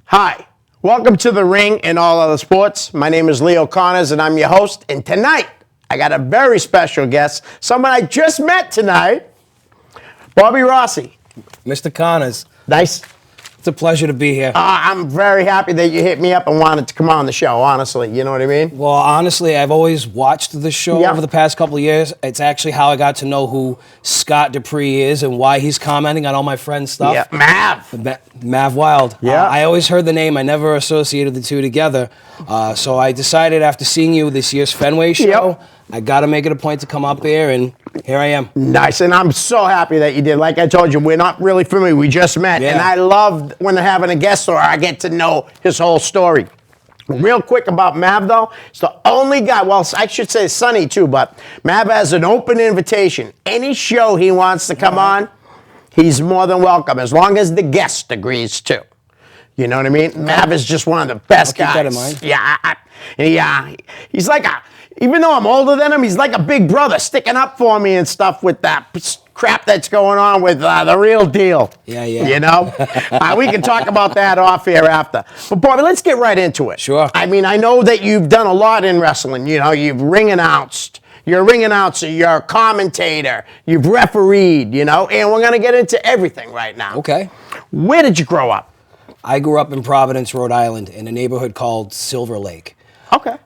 Hi, welcome to The Ring and All Other Sports. My name is Leo Connors and I'm your host. And tonight, I got a very special guest, someone I just met tonight, Bobby Rossi. Mr. Connors. Nice. It's a pleasure to be here. I'm very happy that you hit me up and wanted to come on the show, honestly. You know what I mean? Well, honestly, I've always watched the show Yeah. over the past couple of years. It's actually how I got to know who Scott Dupree is and why he's commenting on all my friends' stuff. Yeah, Mav. Mav Wild. Yeah. I always heard the name. I never associated the two together. So I decided after seeing you this year's Fenway show, Yep. I got to make it a point to come up here, and here I am. Nice, and I'm so happy that you did. Like I told you, we're not really familiar. We just met, Yeah. and I love when they're having a guest or I get to know his whole story. Real quick about Mav, though, it's the only guy, well, I should say Sonny, too, but Mav has an open invitation. Any show he wants to come on, he's more than welcome, as long as the guest agrees, too. You know what I mean? Mav is just one of the best guys. Keep that in mind. Yeah, he's like even though I'm older than him, he's like a big brother sticking up for me and stuff with that crap that's going on with the real deal. Yeah. You know? We can talk about that off here after. But, Bobby, let's get right into it. Sure. I mean, I know that you've done a lot in wrestling. You know, you've ring announced. You're a ring announcer. You're a commentator. You've refereed, you know? And we're going to get into everything right now. Okay. Where did you grow up? I grew up in Providence, Rhode Island, in a neighborhood called Silver Lake. Okay.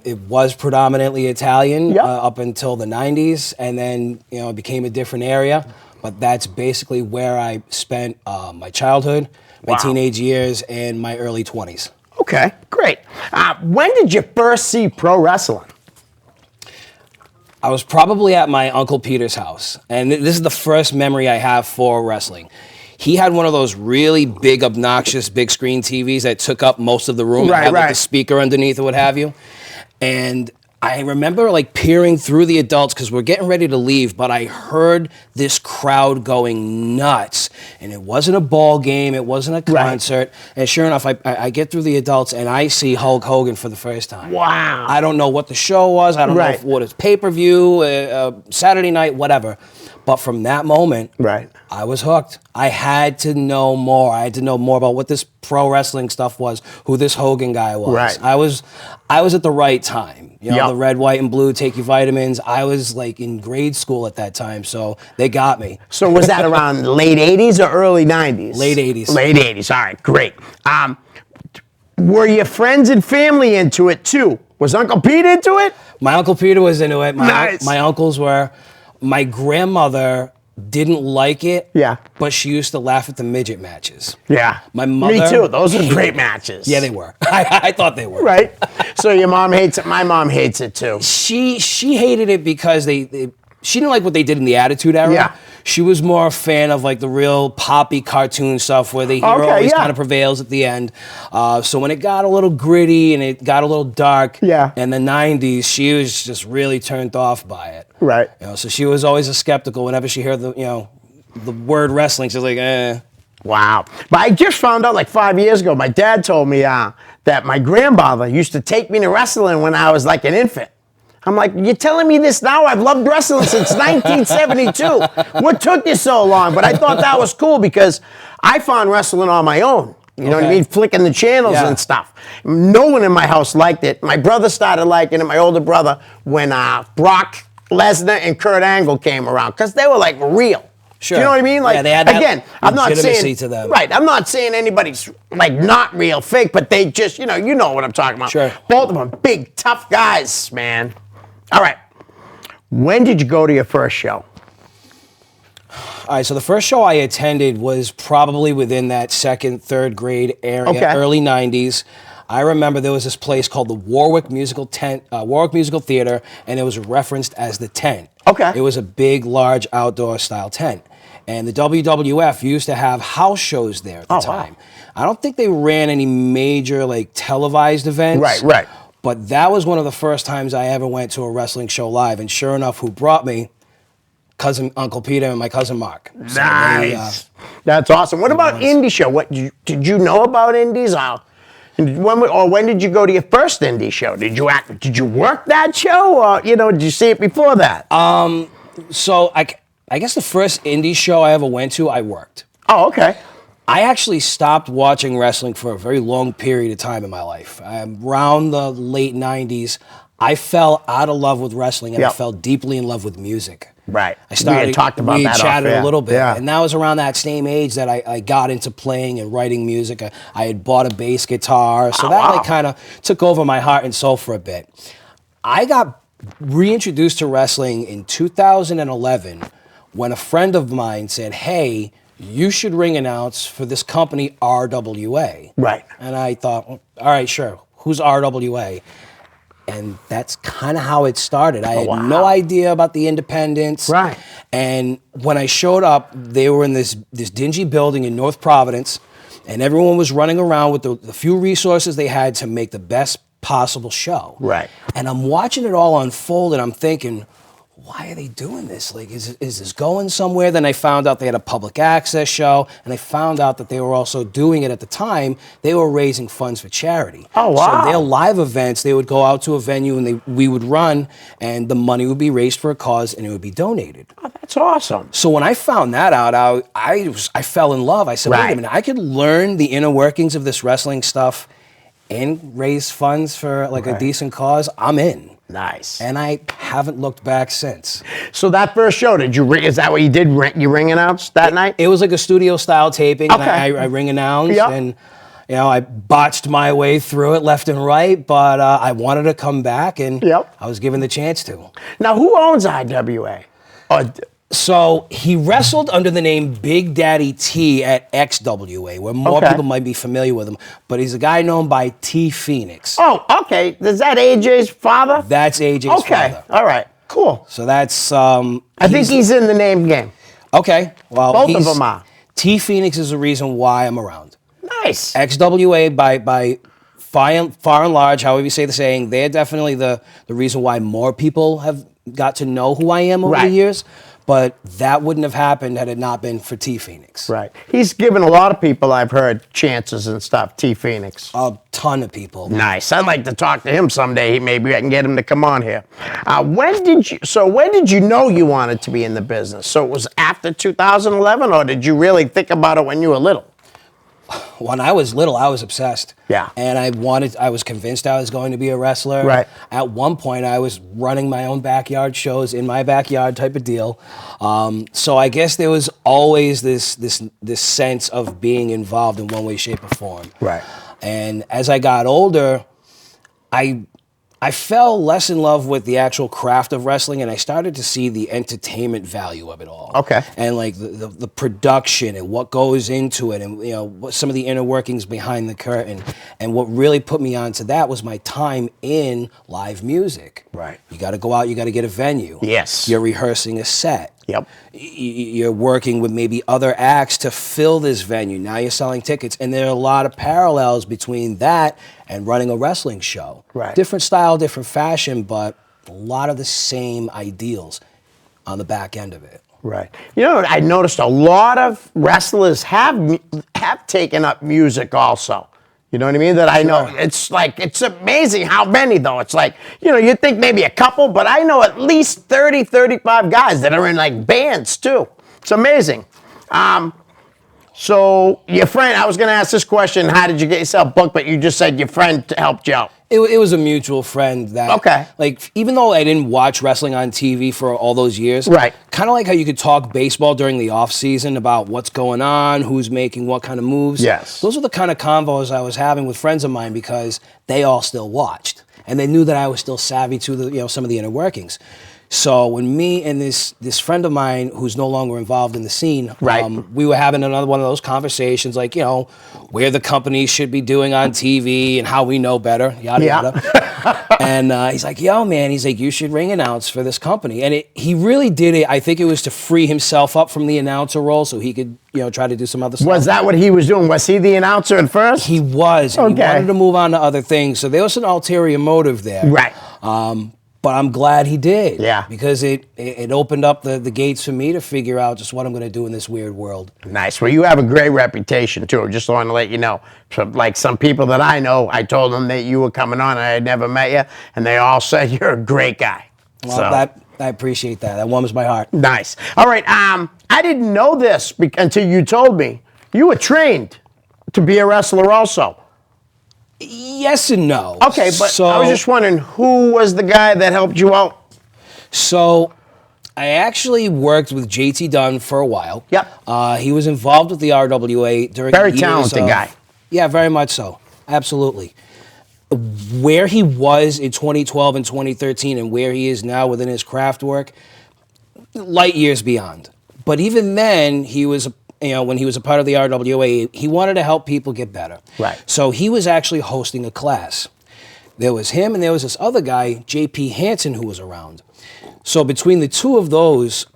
It was predominantly Italian Yep. up until the 90s, and then it became a different area. But that's basically where I spent my childhood, my Wow. teenage years, and my early 20s. Okay, great. When did you first see pro wrestling? I was probably at my Uncle Peter's house, and this is the first memory I have for wrestling. He had one of those really big, obnoxious, big screen TVs that took up most of the room. Right, It had like right. the speaker underneath or what have you. And I remember like peering through the adults because we're getting ready to leave, but I heard this crowd going nuts. And it wasn't a ball game, it wasn't a concert. And sure enough, I get through the adults and I see Hulk Hogan for the first time. Wow. I don't know what the show was. I don't Right. know what it's pay-per-view, Saturday night, whatever. But from that moment, Right. I was hooked. I had to know more. I had to know more about what this pro wrestling stuff was, who this Hogan guy was. Right. I was at the right time. You know, Yep. the red, white, and blue, take your vitamins. I was like in grade school at that time, so they got me. So was that around the late 80s or early 90s? Late 80s. Late 80s, all right, great. Were your friends and family into it too? Was Uncle Pete into it? My Uncle Peter was into it. Nice. My uncles were. My grandmother didn't like it. Yeah. But she used to laugh at the midget matches. Yeah. My mother. Me too, those are great matches. Yeah, they were. I thought they were. Right? So your mom hates it, my mom hates it too. She hated it because she didn't like what they did in the Attitude Era. Yeah. She was more a fan of like the real poppy cartoon stuff where the hero Okay, always yeah. kind of prevails at the end. So when it got a little gritty and it got a little dark Yeah. in the 90s, she was just really turned off by it. Right. So she was always a skeptical whenever she heard the word wrestling. She was like, eh. Wow. But I just found out like 5 years ago, my dad told me that my grandfather used to take me to wrestling when I was like an infant. I'm like, you're telling me this now? I've loved wrestling since 1972. What took you so long? But I thought that was cool because I found wrestling on my own. You know what I Okay. mean? Flicking the channels Yeah. and stuff. No one in my house liked it. My brother started liking it, my older brother, when Brock Lesnar and Kurt Angle came around because they were like real. Sure. Do you know what I mean? Like, Yeah, they had that again, I'm not legitimacy saying to them. right. I'm not saying anybody's like not real, fake, but they just, you know what I'm talking about. Sure. Both of them, big, tough guys, man. All right. When did you go to your first show? All right, so the first show I attended was probably within that second, third grade area, Okay. early 90s. I remember there was this place called the Warwick Musical Theater, and it was referenced as the Tent. Okay. It was a big, large outdoor style tent. And the WWF used to have house shows there at the Oh, wow. time. I don't think they ran any major like televised events. Right. But that was one of the first times I ever went to a wrestling show live. And sure enough, who brought me? Uncle Peter and my cousin Mark. So Nice. That's awesome. What about indie show? What did you know about indies? When did you go to your first indie show? Did you work that show, or did you see it before that? So I guess the first indie show I ever went to, I worked. Oh, okay. I actually stopped watching wrestling for a very long period of time in my life. Around the late 90s, I fell out of love with wrestling and I Yep. fell deeply in love with music. Right. I started. We had talked about we that off chatted air. a little bit, Yeah. and that was around that same age that I got into playing and writing music. I had bought a bass guitar, so that wow. like kind of took over my heart and soul for a bit. I got reintroduced to wrestling in 2011 when a friend of mine said, "Hey, you should ring announce for this company RWA." Right. And I thought, well, all right, sure. Who's RWA? And that's kind of how it started. I had no idea about the independents. Right. And when I showed up, they were in this dingy building in North Providence, and everyone was running around with the few resources they had to make the best possible show. Right. And I'm watching it all unfold, and I'm thinking, why are they doing this? Like, is this going somewhere? Then I found out they had a public access show, and I found out that they were also doing it at the time. They were raising funds for charity. Oh, wow. So their live events, they would go out to a venue and we would run, and the money would be raised for a cause, and it would be donated. Oh, that's awesome. So when I found that out, I fell in love. I said, wait Right. a minute, I could learn the inner workings of this wrestling stuff and raise funds for like a Right. decent cause. I'm in. Nice. And I haven't looked back since. So that first show, did you ring? Is that what you did? You ring announce that night? It was like a studio style taping. Okay. And I ring announced, Yep. and I botched my way through it left and right, but I wanted to come back, and Yep. I was given the chance to. Now, who owns IWA? So he wrestled under the name Big Daddy T at XWA, where more Okay. people might be familiar with him. But he's a guy known by T Phoenix. Oh, okay. Is that AJ's father? That's AJ's Okay. father. All right. Cool. So that's I think he's in the name game. okay. Well, Both of them are. T Phoenix is the reason why I'm around. Nice. XWA by far and large, however you say the saying, they're definitely the reason why more people have got to know who I am over the Right. years. But that wouldn't have happened had it not been for T Phoenix. Right. He's given a lot of people, I've heard, chances and stuff, T Phoenix. A ton of people. Nice. I'd like to talk to him someday. Maybe I can get him to come on here. When did you know you wanted to be in the business? So it was after 2011, or did you really think about it when you were little? When I was little, I was obsessed. Yeah. And I was convinced I was going to be a wrestler. Right. At one point, I was running my own backyard shows in my backyard type of deal. So I guess there was always this sense of being involved in one way, shape, or form. Right. And as I got older, I fell less in love with the actual craft of wrestling, and I started to see the entertainment value of it all. Okay. And like the production and what goes into it, and what some of the inner workings behind the curtain. And what really put me onto that was my time in live music. Right. You got to go out. You got to get a venue. Yes. You're rehearsing a set. Yep. You're working with maybe other acts to fill this venue. Now you're selling tickets. And there are a lot of parallels between that and running a wrestling show. Right. Different style, different fashion, but a lot of the same ideals on the back end of it. Right. I noticed a lot of wrestlers have taken up music also. You know what I mean? That I know. It's amazing how many, though. It's like, you'd think maybe a couple, but I know at least 30, 35 guys that are in like bands too. It's amazing. So your friend, I was going to ask this question, how did you get yourself booked? But you just said your friend helped you out. It was a mutual friend that, Okay. like, even though I didn't watch wrestling on TV for all those years, Right. kind of like how you could talk baseball during the off season about what's going on, who's making what kind of moves. Yes. Those were the kind of convos I was having with friends of mine because they all still watched and they knew that I was still savvy to the some of the inner workings. So when me and this friend of mine who's no longer involved in the scene, Right. we were having another one of those conversations, like, where the companies should be doing on TV and how we know better, yada, Yeah. yada. And he's like, yo, man, he's like, you should ring announce for this company. And he really did it. I think it was to free himself up from the announcer role so he could, try to do some other stuff. Was that what he was doing? Was he the announcer at first? He was. And Okay. He wanted to move on to other things. So there was an ulterior motive there. Right. But I'm glad he did. Yeah. Because it opened up the gates for me to figure out just what I'm going to do in this weird world. Nice. Well, you have a great reputation, too. Just want to let you know. So, like some people that I know, I told them that you were coming on and I had never met you, and they all said you're a great guy. Well, So, I appreciate that. That warms my heart. nice. All right. I didn't know this until you told me. You were trained to be a wrestler also. Yes and no. Okay, but I was just wondering, who was the guy that helped you out? So I actually worked with JT Dunn for a while. Yep. He was involved with the RWA during Very the years talented of- guy. Yeah, very much so. Absolutely. Where he was in 2012 and 2013 and where he is now within his craft work, light years beyond. But even then, he was, when he was a part of the RWA, he wanted to help people get better. Right. So he was actually hosting a class. There was him and there was this other guy, JP Hansen, who was around. So between the two of those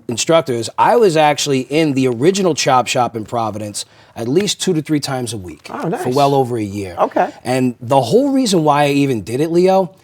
instructors, I was actually in the original Chop Shop in Providence at least 2 to 3 times a week Oh, nice. for well over a year. Okay. And the whole reason why I even did it, Leo,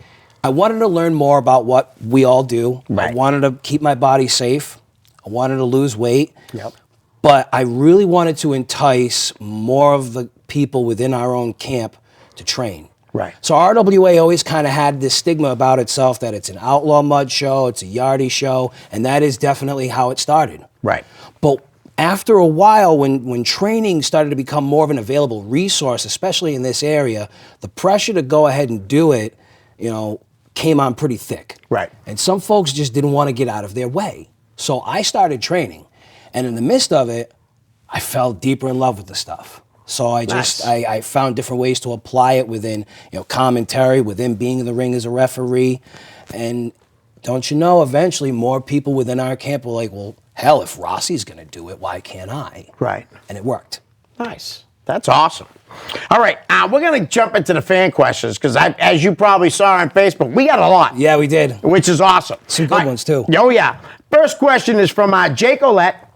I wanted to learn more about what we all do. Right. I wanted to keep my body safe. I wanted to lose weight. Yep. But I really wanted to entice more of the people within our own camp to train. Right. So RWA always kind of had this stigma about itself that it's an outlaw mud show, it's a yardie show, and that is definitely how it started. Right. But after a while, when training started to become more of an available resource, especially in this area, the pressure to go ahead and do it, came on pretty thick. Right. And some folks just didn't want to get out of their way. So I started training. And in the midst of it, I fell deeper in love with the stuff. So I found different ways to apply it within, commentary, within being in the ring as a referee. And don't you know, eventually more people within our camp were like, well, hell, if Rossi's going to do it, why can't I? Right. And it worked. Nice. That's awesome. All right, we're going to jump into the fan questions because, as you probably saw on Facebook, we got a lot. Yeah, we did. Which is awesome. Some good ones, too. Oh, yeah. First question is from Jake Olette.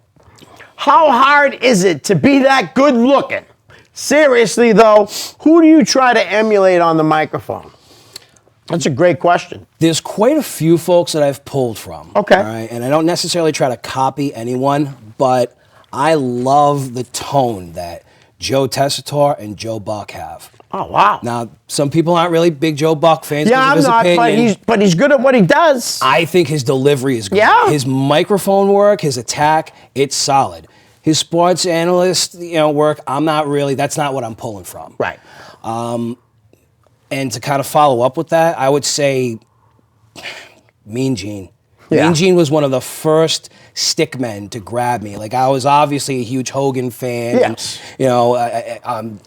How hard is it to be that good looking? Seriously, though, who do you try to emulate on the microphone? That's a great question. There's quite a few folks that I've pulled from. Okay. All right, and I don't necessarily try to copy anyone, but I love the tone that Joe Tessitore and Joe Buck have. Oh, wow. Now, some people aren't really big Joe Buck fans. Yeah, I'm because of not, his opinion. but he's good at what he does. I think his delivery is great. Yeah. His microphone work, his attack, it's solid. His sports analyst, work, that's not what I'm pulling from. Right. And to kind of follow up with that, I would say Mean Gene. Yeah. Mean Gene was one of the first stick men to grab me. Like, I was obviously a huge Hogan fan. Yes. And,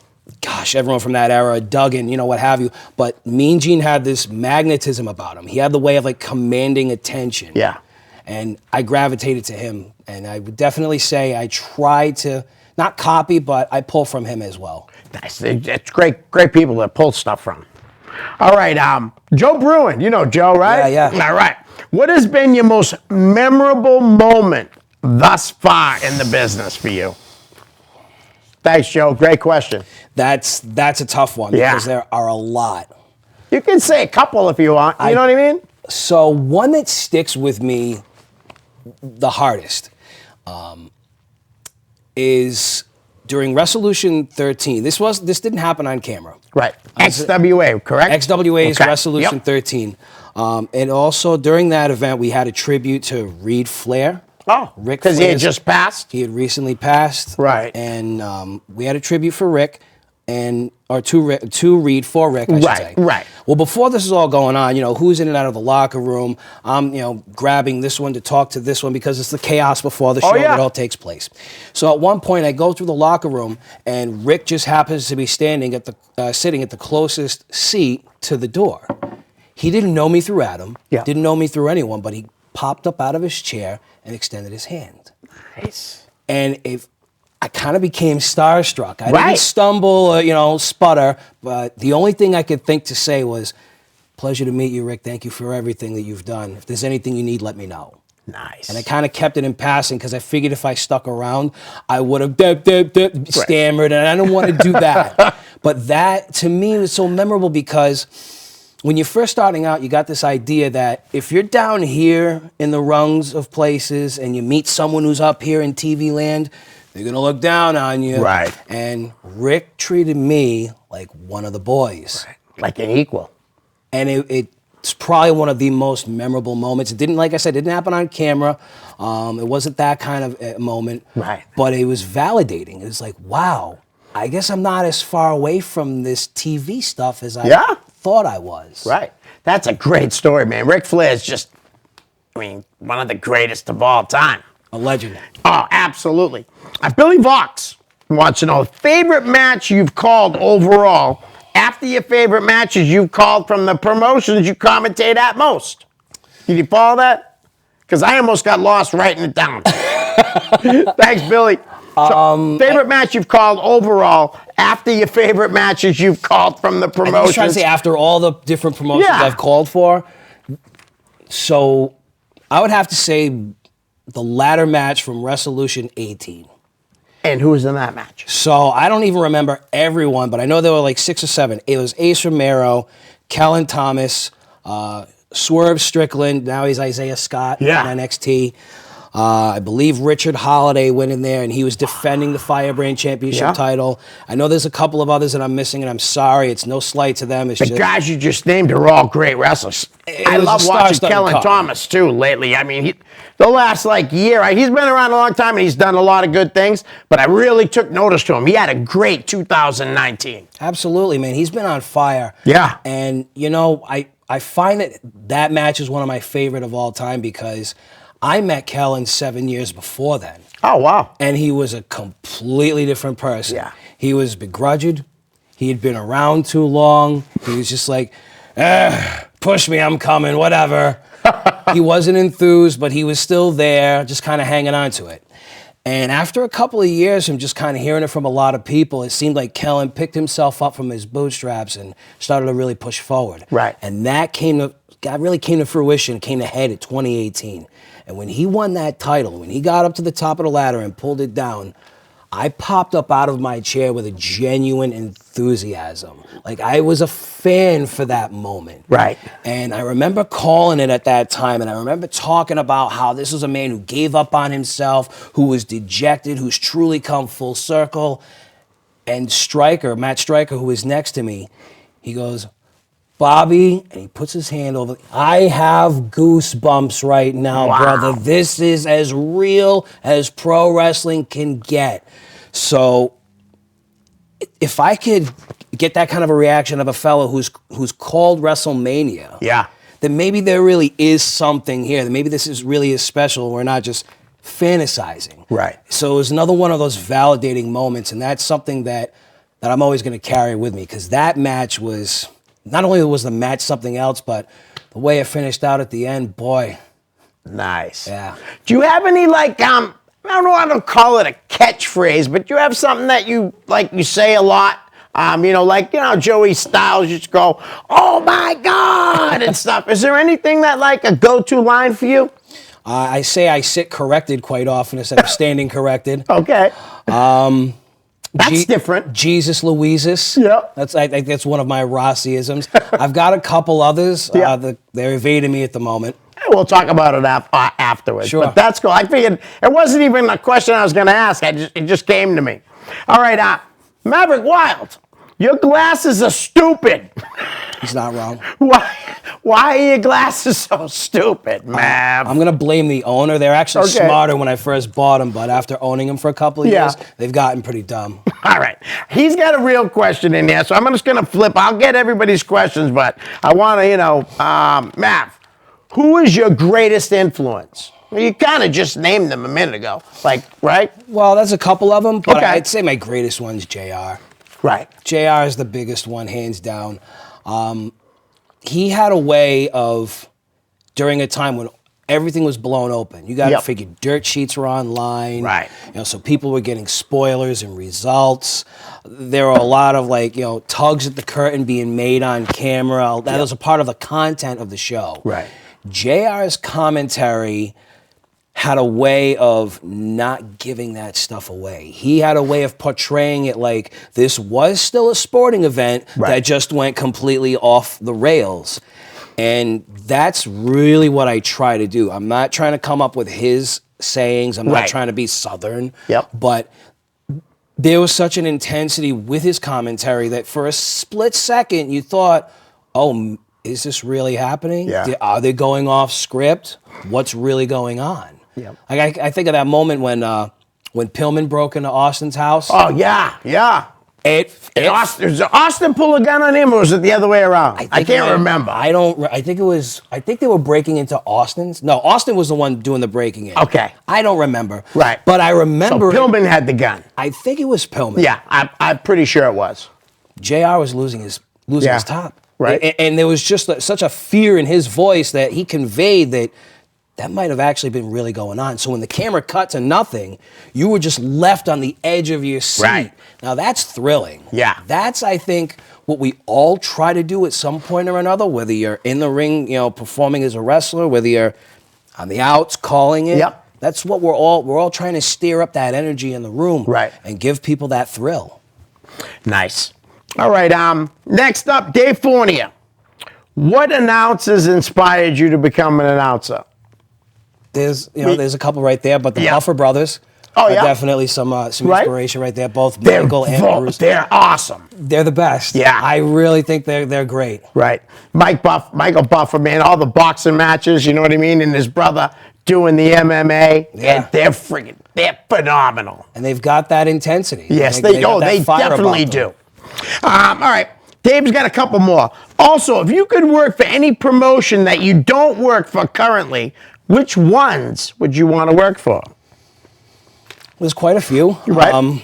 everyone from that era, Duggan, what have you. But Mean Gene had this magnetism about him. He had the way of, commanding attention. Yeah. And I gravitated to him. And I would definitely say I try to, not copy, but I pull from him as well. Nice. It's great people to pull stuff from. All right, Joe Bruin. You know Joe, right? Yeah. All right. What has been your most memorable moment thus far in the business for you? Thanks, Joe. Great question. That's a tough one Yeah. because there are a lot. You can say a couple if you want. You know what I mean? So one that sticks with me the hardest is during Resolution 13. This didn't happen on camera. Right. XWA, correct? XWA's Okay. Resolution Yep. 13. And also during that event, we had a tribute to Reed Flair. Oh, Ric because he had Flair's- just passed? He had recently passed. Right. And we had a tribute for Rick, two Reed for Rick, I should say. Right. Well, before this is all going on, who's in and out of the locker room? I'm, grabbing this one to talk to this one because it's the chaos before the show yeah. that all takes place. So at one point, I go through the locker room, and Rick just happens to be sitting at the closest seat to the door. He didn't know me through Adam. Yeah. Didn't know me through anyone, but he popped up out of his chair and extended his hand. Nice. And I kind of became starstruck. I Right. didn't stumble or, sputter, but the only thing I could think to say was, pleasure to meet you, Rick. Thank you for everything that you've done. If there's anything you need, let me know. Nice. And I kind of kept it in passing because I figured if I stuck around, I would have stammered, and I didn't want to do that. But that, to me, was so memorable because when you're first starting out, you got this idea that if you're down here in the rungs of places and you meet someone who's up here in TV land, they're going to look down on you. Right. And Rick treated me like one of the boys. Like an equal. And it it's probably one of the most memorable moments. It didn't, like I said, it didn't happen on camera. It wasn't that kind of moment. Right. But it was validating. It was like, wow, I guess I'm not as far away from this TV stuff as I thought I was. Right. That's a great story, man. Ric Flair is just, I mean, one of the greatest of all time. A legend. Oh, absolutely. Billy Vox wants to know favorite match you've called overall after your favorite matches you've called from the promotions you commentate at most. Did you follow that? Because I almost got lost writing it down. Thanks, Billy. So, favorite match you've called overall after your favorite matches you've called from the I promotions. was trying to say after all the different promotions Yeah. I've called for. So I would have to say the ladder match from Resolution 18. And who was in that match? So I don't even remember everyone, but I know there were like 6 or 7. It was Ace Romero, Kellen Thomas, Swerve Strickland. Now he's Isaiah Scott Yeah. on NXT. I believe Richard Holiday went in there, and he was defending the Firebrand Championship Yeah. title. I know there's a couple of others that I'm missing, and I'm sorry. It's no slight to them. It's The just guys you just named are all great wrestlers. I was a love watching star-studded Kellen card. Thomas too lately. I mean, the last like year, he's been around a long time and he's done a lot of good things. But I really took notice to him. He had a great 2019. Absolutely, man. He's been on fire. Yeah. And, you know, I find that match is one of my favorite of all time because I met Kellen 7 years before then. Oh wow. And he was a completely different person. Yeah. He was begrudged. He had been around too long. He was just like, push me, I'm coming, whatever. He wasn't enthused, but he was still there, just kind of hanging on to it. And after a couple of years from just kind of hearing it from a lot of people, it seemed like Kellen picked himself up from his bootstraps and started to really push forward. Right. And that really came to fruition, came to head at 2018. And when he won that title, when he got up to the top of the ladder and pulled it down, I popped up out of my chair with a genuine enthusiasm. Like I was a fan for that moment. Right. And I remember calling it at that time, and I remember talking about how this was a man who gave up on himself, who was dejected, who's truly come full circle. And Stryker, Matt Stryker, who was next to me, he goes, Bobby, and he puts his hand over, I have goosebumps right now, Wow. brother. This is as real as pro wrestling can get. So if I could get that kind of a reaction of a fellow who's called WrestleMania, Yeah. then maybe there really is something here. Then maybe this is really is special. We're not just fantasizing. Right. So it was another one of those validating moments, and that's something that I'm always going to carry with me because that match was, not only was the match something else, but the way it finished out at the end, boy. Nice. Yeah. Do you have any like I don't know how to call it a catchphrase, but do you have something that you say a lot? Joey Styles used to go, "Oh my God," and stuff. Is there anything that like a go-to line for you? I say I sit corrected quite often instead of standing corrected. Okay. That's different. Jesus Louises. Yep. I think that's one of my Rossiisms. I've got a couple others. Yeah. They're evading me at the moment. We'll talk about it afterwards. Sure. But that's cool. I figured it wasn't even a question I was going to ask. It just came to me. All right, Maverick Wild, your glasses are stupid. He's not wrong. Why are your glasses so stupid, Mav? I'm going to blame the owner. They're actually Okay. smarter when I first bought them, but after owning them for a couple of years, they've gotten pretty dumb. All right. He's got a real question in there, so I'm just going to flip. I'll get everybody's questions, but I want to, Mav, who is your greatest influence? Well, you kind of just named them a minute ago, right? Well, that's a couple of them, but Okay. I'd say my greatest one's JR. Right. JR is the biggest one, hands down. He had a way of, during a time when everything was blown open, you got to Yep. figure dirt sheets were online. Right. So people were getting spoilers and results. There were a lot of tugs at the curtain being made on camera. That was a part of the content of the show. Right. JR's commentary had a way of not giving that stuff away. He had a way of portraying it like this was still a sporting event that just went completely off the rails. And that's really what I try to do. I'm not trying to come up with his sayings. I'm not trying to be Southern. Yep. But there was such an intensity with his commentary that for a split second you thought, oh, is this really happening? Yeah. Are they going off script? What's really going on? Yep. Like I think of that moment when Pillman broke into Austin's house. Oh, yeah, yeah. Did Austin pull a gun on him, or was it the other way around? I can't remember. I think they were breaking into Austin's. No, Austin was the one doing the breaking in. Okay. I don't remember. Right. But I remember. So Pillman had the gun. I think it was Pillman. Yeah, I'm pretty sure it was. JR was losing his top. Right. And there was just such a fear in his voice that he conveyed that might have actually been really going on. So when the camera cut to nothing, you were just left on the edge of your seat. Right. Now that's thrilling. Yeah. That's, I think, what we all try to do at some point or another, whether you're in the ring, performing as a wrestler, whether you're on the outs calling it. Yep. That's what we're all trying to steer up that energy in the room. Right. And give people that thrill. Nice. All right, next up, Dave Fournier. What announcers inspired you to become an announcer? There's a couple right there, but the Yeah. Buffer brothers are definitely some Right. inspiration right there. Both Michael and Bruce. They're awesome. They're the best. Yeah. I really think they're great. Right. Michael Buffer, man, all the boxing matches, you know what I mean? And his brother doing the MMA. Yeah. And they're phenomenal. And they've got that intensity. Yes, got they that fire about definitely them. do. All right. Dave's got a couple more. Also, if you could work for any promotion that you don't work for currently, which ones would you want to work for? There's quite a few. Right.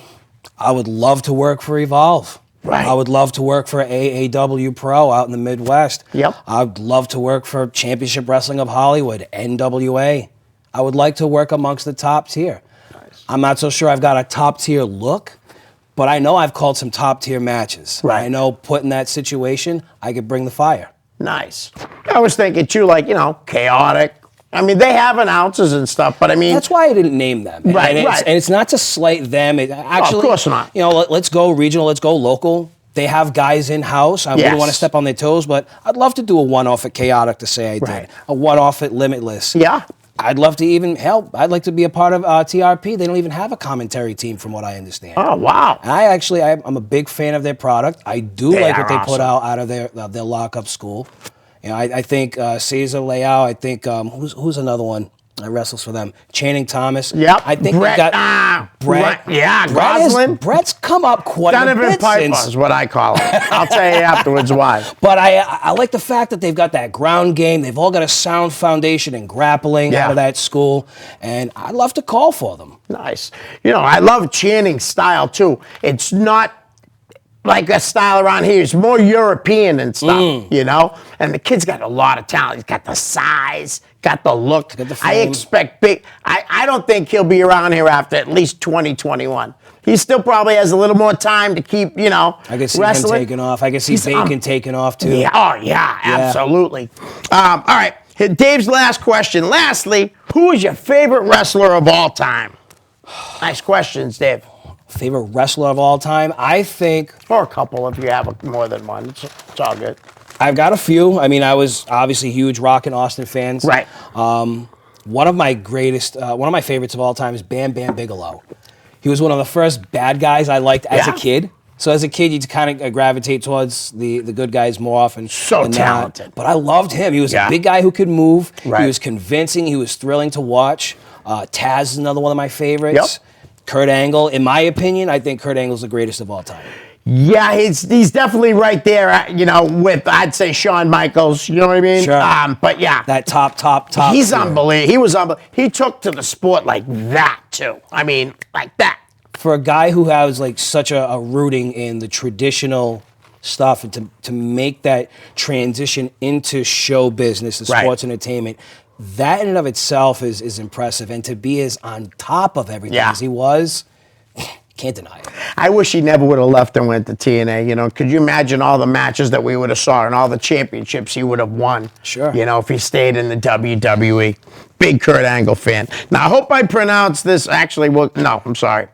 I would love to work for Evolve. Right. I would love to work for AAW Pro out in the Midwest. Yep. I'd love to work for Championship Wrestling of Hollywood, NWA. I would like to work amongst the top tier. Nice. I'm not so sure I've got a top tier look, but I know I've called some top tier matches. Right. I know put in that situation, I could bring the fire. Nice. I was thinking too, like, chaotic. I mean, they have announcers and stuff, but I mean, That's why I didn't name them. Right, and right. And it's not to slight them. Actually, of course not. Let's go regional. Let's go local. They have guys in house. I Yes. wouldn't want to step on their toes, but I'd love to do a one-off at Chaotic to say I Right. did. A one-off at Limitless. Yeah. I'd love to even help. I'd like to be a part of TRP. They don't even have a commentary team, from what I understand. Oh, wow. And I'm a big fan of their product. I do They like are what they put awesome. out of their lockup school. I think Cesar Leao. I think who's another one that wrestles for them? Channing Thomas. Yep. I think Brett, we got Brett. yeah, Brett Goslin. Brett's come up quite a Donovan bit Piper since. is what I call it. I'll tell you afterwards why. But I like the fact that they've got that ground game. They've all got a sound foundation in grappling Yeah. out of that school, and I'd love to call for them. Nice. I love Channing's style too. It's not like a style around here. It's more European and stuff, And the kid's got a lot of talent. He's got the size, got the look. Got the I frame. expect big. I don't think he'll be around here after at least 2021. He still probably has a little more time to keep, I could see wrestling. him taking off. I could see He's, Bacon taking off too. Yeah, oh, yeah, absolutely. All right, Dave's last question. Lastly, who is your favorite wrestler of all time? Nice questions, Dave. Favorite wrestler of all time? I think Or a couple if you have more than one. It's all good. I've got a few. I mean, I was obviously huge Rock and Austin fans. Right. One of my favorites of all time is Bam Bam Bigelow. He was one of the first bad guys I liked as a Yeah. kid. So as a kid, you kind of gravitate towards the good guys more often. So than not. talented. But I loved him. He was Yeah. a big guy who could move. Right. He was convincing. He was thrilling to watch. Taz is another one of my favorites. Yep. Kurt Angle, in my opinion, I think Kurt Angle's the greatest of all time. Yeah, he's definitely right there, with, I'd say, Shawn Michaels. You know what I mean? Sure. But yeah. That top. He's tier. unbelievable. He was unbelievable. He took to the sport like that, too. I mean, like that. For a guy who has like such a rooting in the traditional stuff, and to make that transition into show business and Right. sports entertainment, that in and of itself is impressive. And to be as on top of everything Yeah. as he was, can't deny it. I wish he never would have left and went to TNA. Could you imagine all the matches that we would have saw and all the championships he would have won? Sure. If he stayed in the WWE. Big Kurt Angle fan. Now, I hope I pronounced this. Actually, no, I'm sorry.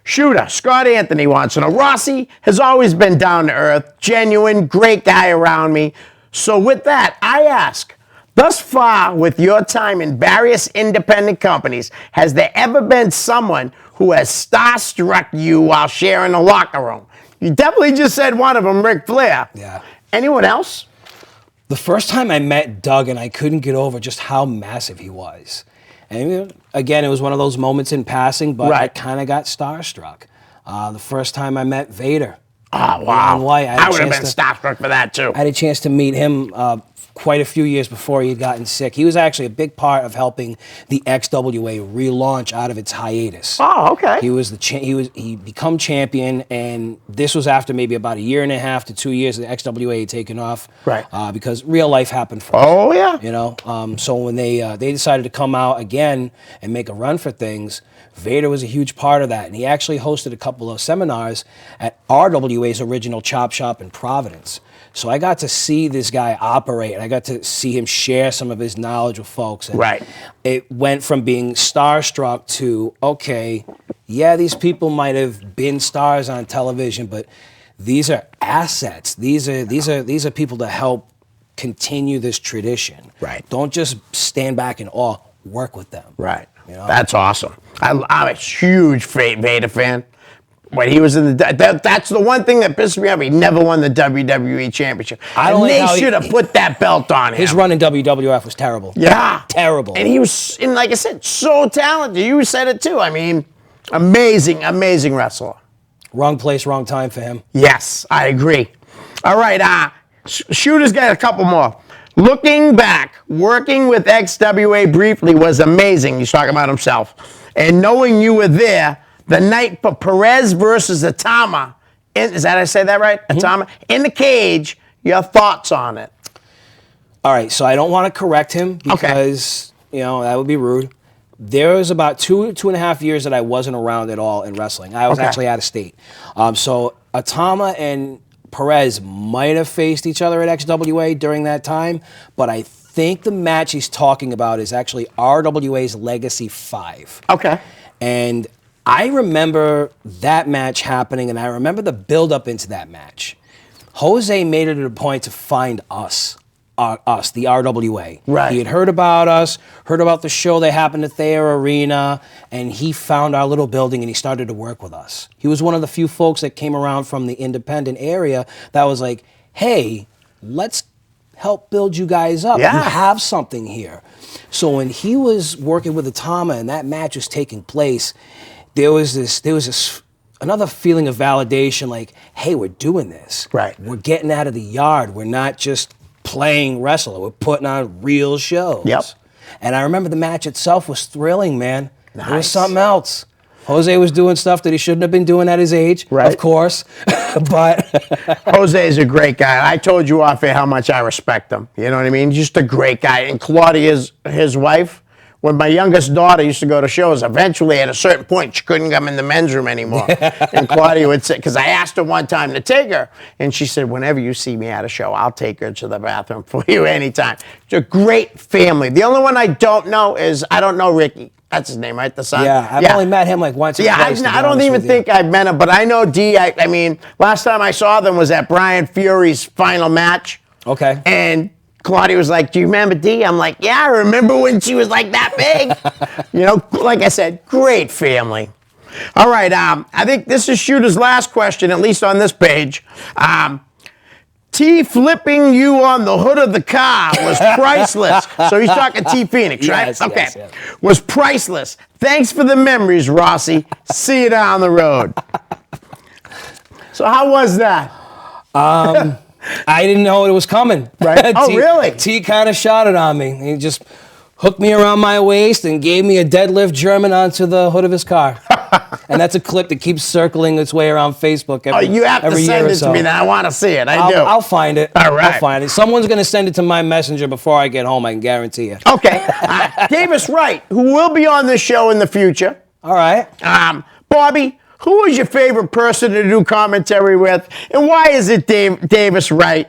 Shooter, Scott Anthony wants to know. Rossi has always been down to earth, genuine, great guy around me. So with that, I ask, thus far with your time in various independent companies, has there ever been someone who has starstruck you while sharing a locker room? You definitely just said one of them, Ric Flair. Yeah. Anyone else? The first time I met Doug, and I couldn't get over just how massive he was. And again, it was one of those moments in passing, but I Right. kind of got starstruck. The first time I met Vader. Oh, wow. Ron White, I would have been chance starstruck for that, too. I had a chance to meet him quite a few years before he had gotten sick. He was actually a big part of helping the XWA relaunch out of its hiatus. Oh, okay. He was he become champion, and this was after maybe about a year and a half to 2 years the XWA had taken off, Right. Because real life happened first. Oh, yeah. You know, so when they decided to come out again and make a run for things, Vader was a huge part of that, and he actually hosted a couple of seminars at RWA's original Chop Shop in Providence. So I got to see this guy operate, and I got to see him share some of his knowledge with folks. And Right. it went from being starstruck to, okay, yeah, these people might have been stars on television, but these are assets. These are people to help continue this tradition. Right. Don't just stand back in awe. Work with them. Right. You know? That's awesome. I'm a huge Vader fan. When he was in that's the one thing that pissed me off. He never won the WWE Championship. I don't And like how they he- should have put that belt on him. His run in WWF was terrible. Yeah. Terrible. And he was, and like I said, so talented. You said it too. I mean, amazing, amazing wrestler. Wrong place, wrong time for him. Yes, I agree. All right, Shooter's got a couple more. Looking back, working with XWA briefly was amazing. He's talking about himself. And knowing you were there the night for Perez versus Atama, is that I say that right? Atama, in the cage, your thoughts on it? All right, so I don't want to correct him because, that would be rude. There was about 2.5 years that I wasn't around at all in wrestling. I was Okay. actually out of state. So Atama and Perez might have faced each other at XWA during that time, but I think the match he's talking about is actually RWA's Legacy 5. Okay. And I remember that match happening, and I remember the build-up into that match. Jose made it a point to find us, the RWA. Right. He had heard about us, heard about the show that happened at Thayer Arena, and he found our little building and he started to work with us. He was one of the few folks that came around from the independent area that was like, hey, let's help build you guys up. Yeah. You have something here. So when he was working with Atama and that match was taking place, there was this another feeling of validation, like, hey, we're doing this. Right. We're getting out of the yard. We're not just playing wrestler. We're putting on real shows. Yep. And I remember the match itself was thrilling, man. It was Nice. something else. Jose was doing stuff that he shouldn't have been doing at his age, Right. of course. But Jose is a great guy. I told you off air how much I respect him. You know what I mean? Just a great guy. And Claudia's his wife. When my youngest daughter used to go to shows, eventually at a certain point, she couldn't come in the men's room anymore. And Claudia would say, because I asked her one time to take her, and she said, whenever you see me at a show, I'll take her to the bathroom for you anytime. It's a great family. The only one I don't know is, I don't know Ricky. That's his name, right? The son? yeah, I've only met him like once or Yeah, twice. to be I don't honest even with you. think I've met him, but I know D. I mean, last time I saw them was at Brian Fury's final match. Okay. And Claudia was like, do you remember D? I'm like, yeah, I remember when she was like that big. You know, like I said, great family. All right, I think this is Shooter's last question, at least on this page. T flipping you on the hood of the car was priceless. So he's talking T Phoenix, right? Yes, okay. yes, yes. Was priceless. Thanks for the memories, Rossi. See you down the road. So how was that? I didn't know it was coming. Right. Oh, really? T kind of shot it on me. He just hooked me around my waist and gave me a deadlift German onto the hood of his car. And that's a clip that keeps circling its way around Facebook Oh, every, you have to every year send or it so. to me now. I want to see it. I do. I'll find it. All right. I'll find it. Someone's going to send it to my messenger before I get home, I can guarantee you. Okay. Davis Wright, who will be on this show in the future. All right. Bobby, who is your favorite person to do commentary with, and why is it Davis Wright?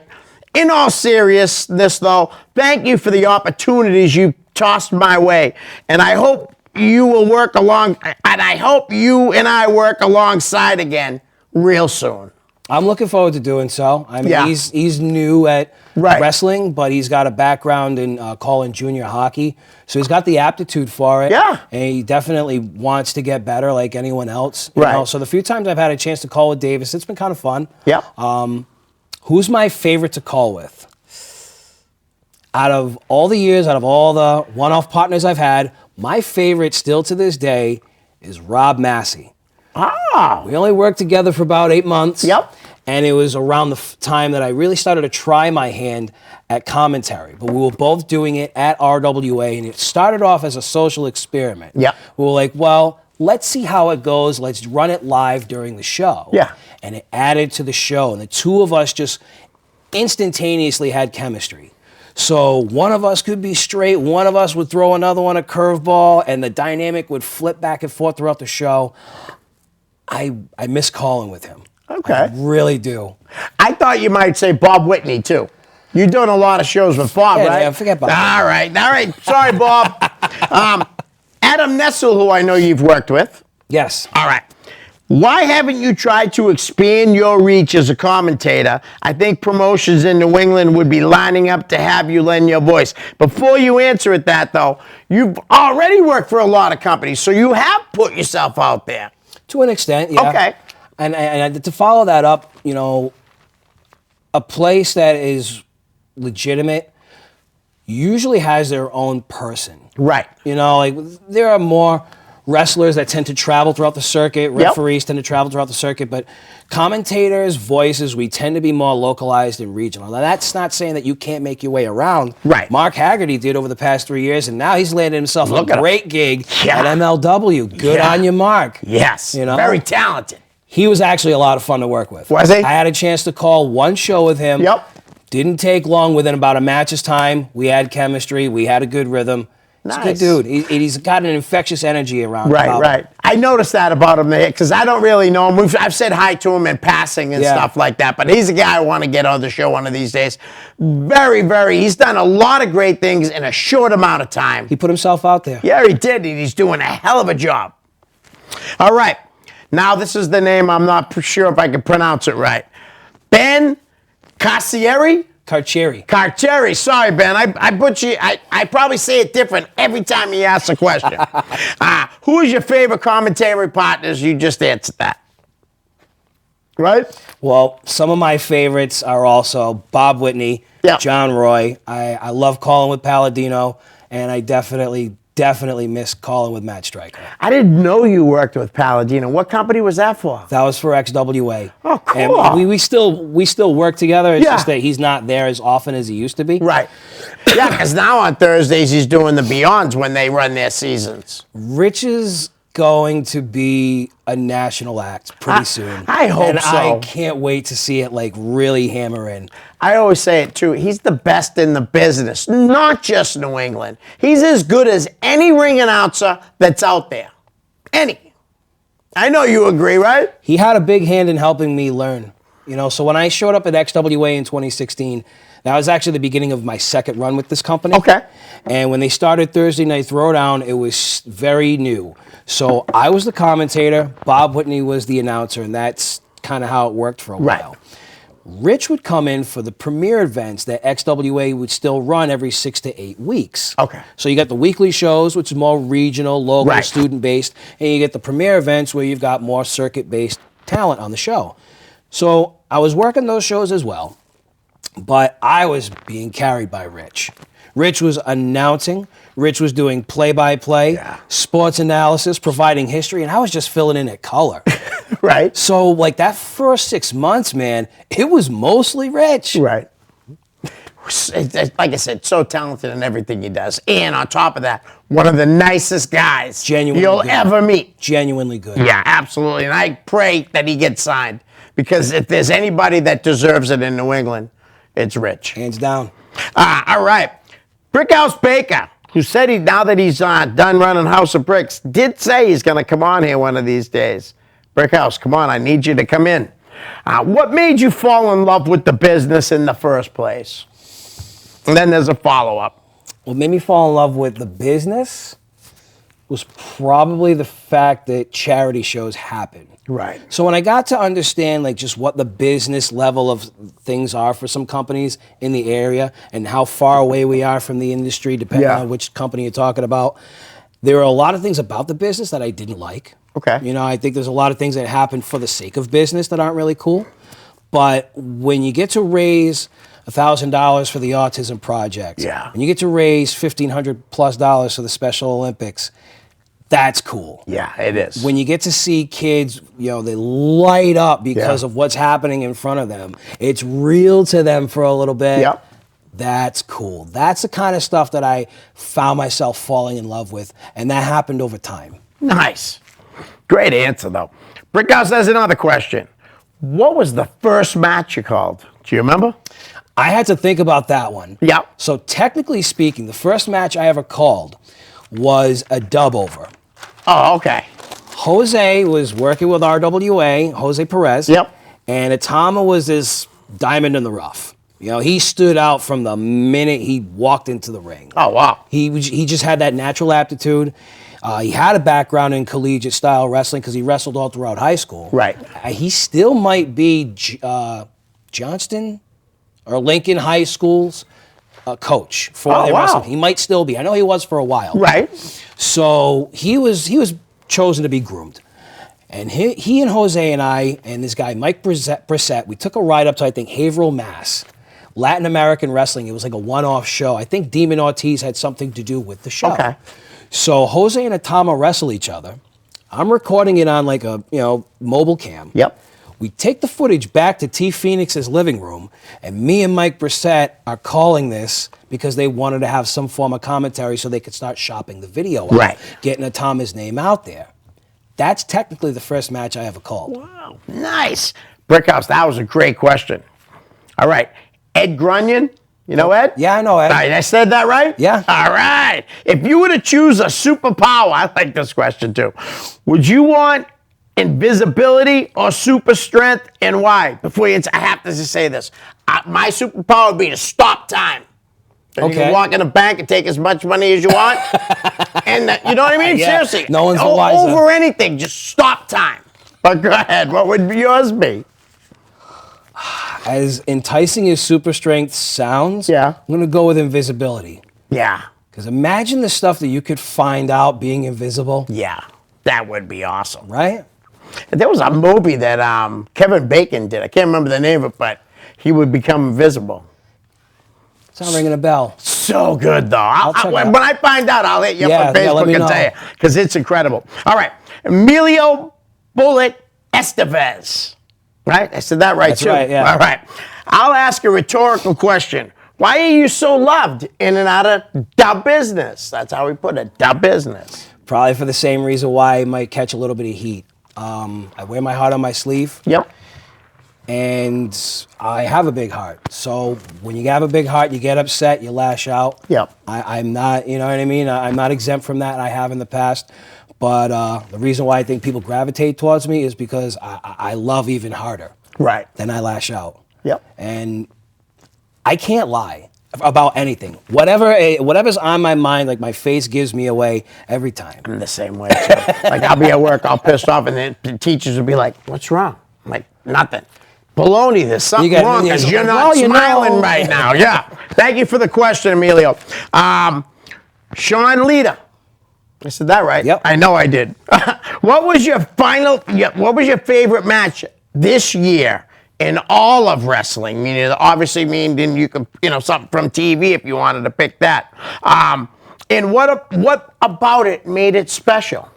In all seriousness, though, thank you for the opportunities you tossed my way, and I hope you will work along. And I hope you and I work alongside again real soon. I'm looking forward to doing so. I mean, Yeah. he's new at Right. wrestling, but he's got a background in calling junior hockey, so he's got the aptitude for it. Yeah. And he definitely wants to get better like anyone else. You Right. know? So the few times I've had a chance to call with Davis, it's been kind of fun. Yep. Who's my favorite to call with? out of all the years, out of all the one-off partners I've had, my favorite still to this day is Rob Massey. Ah. We only worked together for about 8 months. Yep. And it was around the time that I really started to try my hand at commentary. But we were both doing it at RWA, and it started off as a social experiment. Yep. We were like, well, let's see how it goes. Let's run it live during the show. Yeah. And it added to the show. And the two of us just instantaneously had chemistry. So one of us could be straight, one of us would throw another one a curveball, and the dynamic would flip back and forth throughout the show. I miss calling with him. Okay. I really do. I thought you might say Bob Whitney, too. You're doing a lot of shows with Bob, Yeah, right? yeah, forget Bob. All right. Sorry, Bob. Adam Nessel, who I know you've worked with. Yes. All right. Why haven't you tried to expand your reach as a commentator? I think promotions in New England would be lining up to have you lend your voice. Before you answer it that, though, you've already worked for a lot of companies, so you have put yourself out there. To an extent, yeah. Okay. And to follow that up, you know, a place that is legitimate usually has their own person. Right. You know, like there are more wrestlers that tend to travel throughout the circuit, referees tend to travel throughout the circuit, but commentators, voices, we tend to be more localized and regional. Now, that's not saying that you can't make your way around. Right. Mark Haggerty did over the past 3 years, and now he's landed himself Look a at him. great gig Yeah. at MLW. Good Yeah. on you, Mark. Yes. You know? Very talented. He was actually a lot of fun to work with. Was he? I had a chance to call one show with him. Yep. Didn't take long. Within about a match's time, we had chemistry. We had a good rhythm. He's a good Nice. dude. He's got an infectious energy around. Right, about him. right. I noticed that about him because I don't really know him. I've said hi to him in passing and Yeah. stuff like that, but he's a guy I want to get on the show one of these days. He's done a lot of great things in a short amount of time. He put himself out there. Yeah, he did, and he's doing a hell of a job. All right. Now, this is the name. I'm not sure if I can pronounce it right. Ben Carcieri? Carcieri. Sorry, Ben. I butcher you. I probably say it different every time you ask a question. Who is your favorite commentary partners? You just answered that. Right? Well, some of my favorites are also Bob Whitney, Yeah. John Roy. I love calling with Palladino, and I definitely miss calling with Matt Stryker. I didn't know you worked with Palladino. What company was that for? That was for XWA. Oh, cool. And we still work together. It's Yeah. just that he's not there as often as he used to be. Right. Yeah, because now on Thursdays he's doing the Beyonds when they run their seasons. Rich is going to be a national act pretty soon. I hope and so. I can't wait to see it like really hammer in. I always say it too. He's the best in the business, not just New England. He's as good as any ring announcer that's out there. Any. I know you agree, right? He had a big hand in helping me learn. You know, so when I showed up at XWA in 2016, that was actually the beginning of my second run with this company. Okay. And when they started Thursday Night Throwdown, it was very new. So I was the commentator, Bob Whitney was the announcer, and that's kind of how it worked for a Right. while. Rich would come in for the premiere events that XWA would still run every 6 to 8 weeks. Okay. So you got the weekly shows, which is more regional, local, Right. student-based, and you get the premiere events where you've got more circuit-based talent on the show. So I was working those shows as well, but I was being carried by Rich. Rich was announcing, Rich was doing play-by-play, Yeah. sports analysis, providing history, and I was just filling in at color. Right. So, like, that first 6 months, man, it was mostly Rich. Right. Like I said, so talented in everything he does. And on top of that, one of the nicest guys Genuinely you'll good. ever meet. Genuinely good. Yeah, absolutely. And I pray that he gets signed because if there's anybody that deserves it in New England, it's Rich. Hands down. All right. Brickhouse Baker, who said now that he's done running House of Bricks, did say he's going to come on here one of these days. Brickhouse, come on, I need you to come in. What made you fall in love with the business in the first place? And then there's a follow-up. What made me fall in love with the business was probably the fact that charity shows happen. Right. So when I got to understand like just what the business level of things are for some companies in the area and how far away we are from the industry, depending Yeah. on which company you're talking about, there are a lot of things about the business that I didn't like. Okay. You know, I think there's a lot of things that happen for the sake of business that aren't really cool. But when you get to raise $1,000 for the Autism Project. Yeah. And you get to raise $1,500+ for the Special Olympics. That's cool. Yeah, it is. When you get to see kids, they light up because of what's happening in front of them. It's real to them for a little bit. Yep. That's cool. That's the kind of stuff that I found myself falling in love with, and that happened over time. Nice. Great answer, though. Brickhouse has another question. What was the first match you called? Do you remember? I had to think about that one. Yep. So technically speaking, the first match I ever called was a dub over. Oh, okay. Jose was working with RWA, Jose Perez. Yep. And Atama was this diamond in the rough. He stood out from the minute he walked into the ring. Oh, wow. He just had that natural aptitude. He had a background in collegiate style wrestling because he wrestled all throughout high school. Right. He still might be Johnston or Lincoln High School's coach for Oh, their wow. wrestling. He might still be. I know he was for a while. Right. So he was chosen to be groomed. And he and Jose and I and this guy, Mike Brissett, we took a ride up to, I think, Haverhill, Mass. Latin American wrestling. It was like a one-off show. I think Demon Ortiz had something to do with the show. Okay. So Jose and Atama wrestle each other. I'm recording it on like a mobile cam. Yep. We take the footage back to T Phoenix's living room, and me and Mike Brissett are calling this because they wanted to have some form of commentary so they could start shopping the video out, Right. getting Atama's name out there. That's technically the first match I ever called. Wow. Nice. Brickhouse, that was a great question. All right. Ed Grunion. You know Ed? Yeah, I know Ed. All right, I said that right? Yeah. All right. If you were to choose a superpower, I like this question too. Would you want invisibility or super strength, and why? Before you answer, I have to just say this. My superpower would be to stop time. So you Okay. can walk in a bank and take as much money as you want. And you know what I mean? Yeah. Seriously. No one's the wiser. Over anything, just stop time. But go ahead. What would yours be? As enticing as super strength sounds, Yeah. I'm going to go with invisibility. Yeah. Because imagine the stuff that you could find out being invisible, Yeah. That would be awesome. right? There was a movie that Kevin Bacon did. I can't remember the name of it, but he would become invisible. It's not ringing a bell. So good, though. check it out. When I find out, I'll hit you Yeah, up on yeah, let Facebook me and know. tell you, because it's incredible. All right. Emilio Bullet Estevez. Right? I said that right, That's too. right, yeah. All right. I'll ask a rhetorical question. Why are you so loved in and out of the business? That's how we put it, the business. Probably for the same reason why I might catch a little bit of heat. I wear my heart on my sleeve, Yep. and I have a big heart. So when you have a big heart, you get upset, you lash out. Yep. I'm not, you know what I mean? I'm not exempt from that. I have in the past. But the reason why I think people gravitate towards me is because I love even harder. Right. Then I lash out. Yep. And I can't lie about anything. Whatever's on my mind, like my face gives me away every time. I'm the same way, too. Like, I'll be at work all pissed off, and then the teachers will be like, what's wrong? I'm like, nothing. Baloney, there's something You got- wrong because you're not well, you smiling know. right now. Yeah. Thank you for the question, Emilio. Sean Lita. I said that right? Yep. I know I did. What was your favorite match this year in all of wrestling? Meaning, obviously, meaning you could, something from TV if you wanted to pick that. And what about it made it special?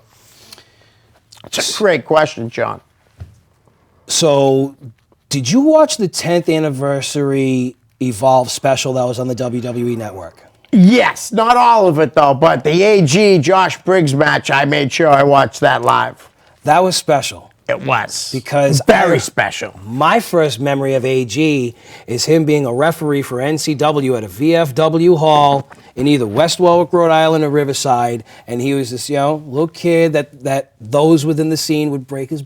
It's a great question, John. So, did you watch the 10th anniversary Evolve special that was on the WWE Network? Yes, not all of it though, but the AG Josh Briggs match, I made sure I watched that live. That was special. It was. Because very special. My first memory of AG is him being a referee for NCW at a VFW hall in either West Warwick, Rhode Island, or Riverside, and he was this little kid that those within the scene would break his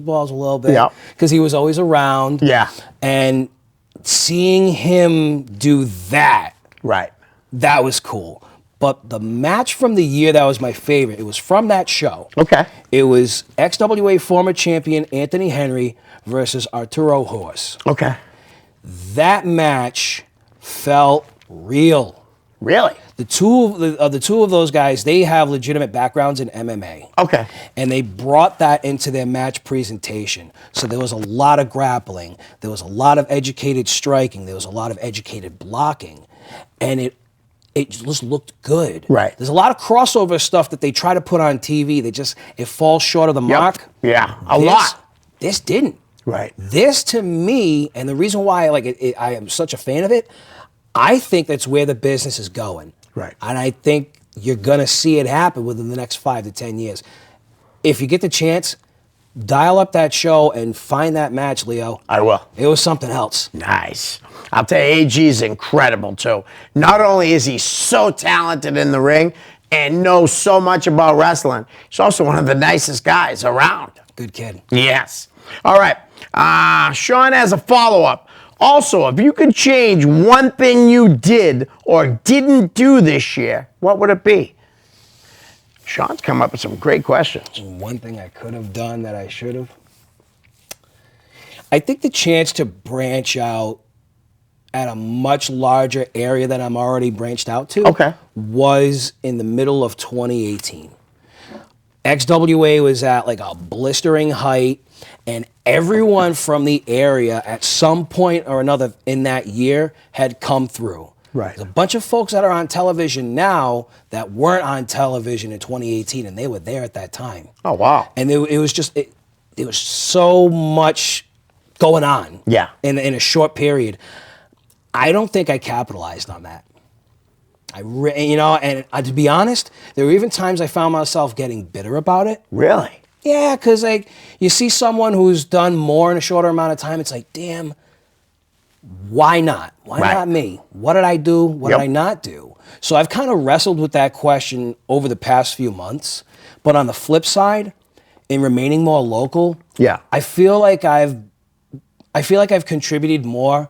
balls a little bit Yeah. because he was always around. Yeah. And seeing him do that, Right. that was cool. But the match from the year that was my favorite, it was from that show. Okay. It was XWA former champion Anthony Henry versus Arturo Horse. Okay. That match felt real. Really? The two of those guys, they have legitimate backgrounds in MMA. Okay. And they brought that into their match presentation. So there was a lot of grappling. There was a lot of educated striking. There was a lot of educated blocking. And it just looked good. Right. There's a lot of crossover stuff that they try to put on TV. It falls short of the mark. Yeah, a lot. This didn't. Right. This to me, and the reason why I am such a fan of it, I think that's where the business is going. Right. And I think you're going to see it happen within the next 5 to 10 years. If you get the chance, dial up that show and find that match, Leo. I will. It was something else. Nice. I'll tell you, AG is incredible, too. Not only is he so talented in the ring and knows so much about wrestling, he's also one of the nicest guys around. Good kid. Yes. All right. Sean has a follow-up. Also, if you could change one thing you did or didn't do this year, what would it be? Sean's come up with some great questions. One thing I could have done that I should have. I think the chance to branch out at a much larger area than I'm already branched out to was in the middle of 2018. XWA was at like a blistering height, and everyone from the area at some point or another in that year had come through. Right. There's a bunch of folks that are on television now that weren't on television in 2018, and they were there at that time. Oh, wow. And it was just, it was so much going on. Yeah. In a short period. I don't think I capitalized on that. And to be honest, there were even times I found myself getting bitter about it. Really? Yeah, because like you see someone who's done more in a shorter amount of time, it's like, damn, why not? Why not me? What did I do? What did I not do? So I've kind of wrestled with that question over the past few months. But on the flip side, in remaining more local, I feel like I've contributed more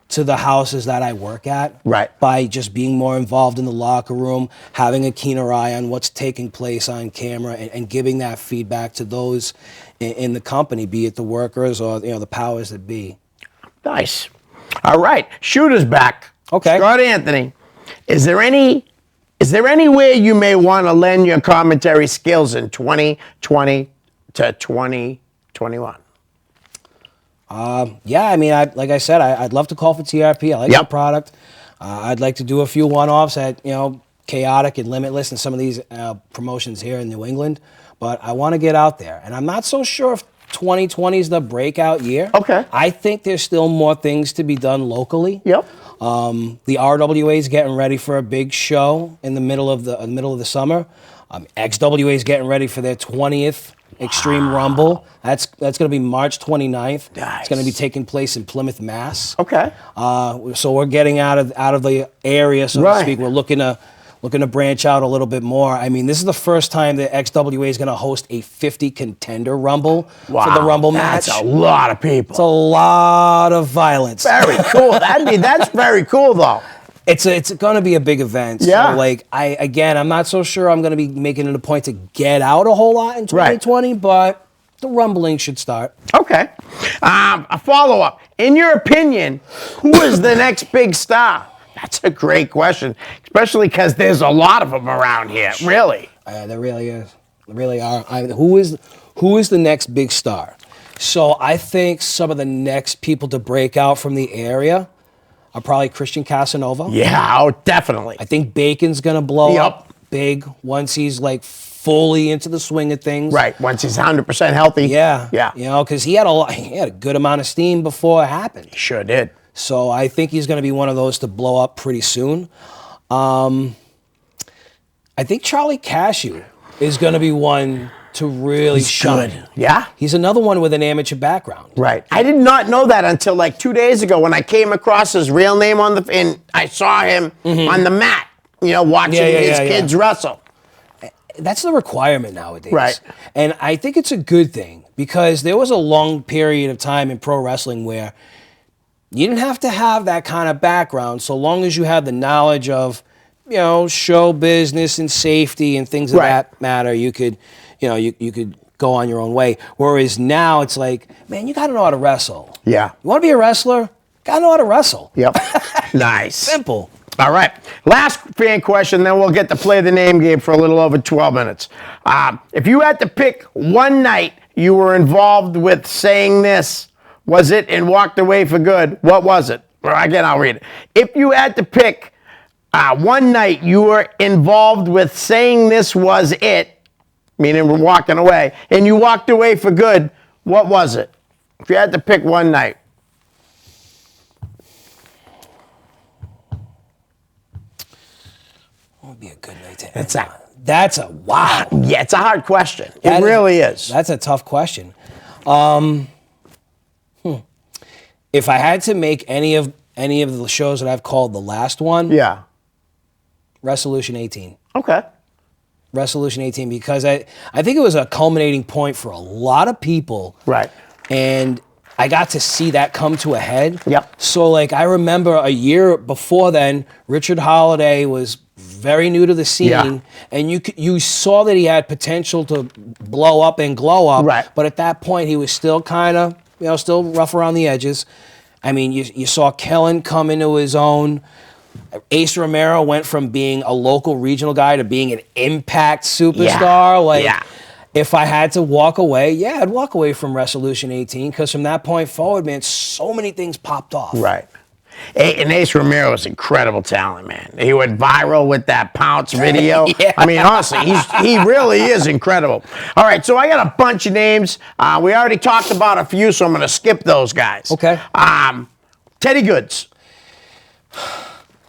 to the houses that I work at by just being more involved in the locker room, having a keener eye on what's taking place on camera, and giving that feedback to those in the company, be it the workers or the powers that be. Nice. All right, Shooter's back. Okay. Scott Anthony, is there anywhere you may want to lend your commentary skills in 2020 to 2021? Yeah, I mean, like I said, I'd love to call for TRP. I like the product. I'd like to do a few one-offs at, Chaotic and Limitless and some of these promotions here in New England. But I want to get out there. And I'm not so sure if 2020 is the breakout year. Okay. I think there's still more things to be done locally. Yep. The RWA is getting ready for a big show in the middle of the summer. XWA is getting ready for their 20th Extreme Rumble. That's going to be March 29th. Nice. It's going to be taking place in Plymouth, Mass. Okay. So we're getting out of the area, so to speak. We're looking to branch out a little bit more. I mean, this is the first time that XWA is going to host a 50 contender Rumble for the Rumble match. That's a lot of people. It's a lot of violence. Very cool. That's very cool, though. It's going to be a big event. Yeah. So, I'm not so sure I'm going to be making it a point to get out a whole lot in 2020, but the rumbling should start. Okay. A follow-up. In your opinion, who is the next big star? That's a great question, especially because there's a lot of them around here. Really. There really is. There really are. Who is the next big star? So I think some of the next people to break out from the area are probably Christian Casanova. Yeah, oh, definitely. I think Bacon's going to blow up big once he's fully into the swing of things. Right, once he's 100% healthy. Yeah. Yeah. Because he had a good amount of steam before it happened. He sure did. So I think he's going to be one of those to blow up pretty soon. I think Charlie Cashew is going to be one to really shine. Good. Yeah? He's another one with an amateur background. Right. I did not know that until 2 days ago when I came across his real name and I saw him on the mat, watching his kids wrestle. That's the requirement nowadays. Right. And I think it's a good thing because there was a long period of time in pro wrestling where you didn't have to have that kind of background so long as you had the knowledge of, show business and safety and things of that matter. You could, you could go on your own way. Whereas now it's like, man, you got to know how to wrestle. Yeah. You want to be a wrestler? Got to know how to wrestle. Yep. Nice. Simple. All right. Last fan question, then we'll get to play the name game for a little over 12 minutes. If you had to pick one night you were involved with saying this, was it and walked away for good, what was it? Well, again, I'll read it. If you had to pick one night you were involved with saying this was it, meaning we're walking away, and you walked away for good, what was it? If you had to pick one night. What would be a good night to end That's a- on? That's a wow. Yeah, it's a hard question. That It really is. That's a tough question. If I had to make any of the shows that I've called the last one, Yeah. Resolution 18. Okay. Resolution 18, because I think it was a culminating point for a lot of people. Right. And I got to see that come to a head. Yep. So like I remember a year before then, Richard Holiday was very new to the scene, Yeah. and you saw that he had potential to blow up and glow up. Right. But at that point, he was still kind of still rough around the edges. I mean, you saw Kellen come into his own. Ace Romero went from being a local regional guy to being an impact superstar. Yeah. If I had to walk away, I'd walk away from Resolution 18, because from that point forward, man, so many things popped off. Right. And Ace Romero is incredible talent, man. He went viral with that Pounce video. Yeah. I mean, honestly, he really is incredible. All right, so I got a bunch of names. We already talked about a few, so I'm going to skip those guys. Okay. Teddy Goods.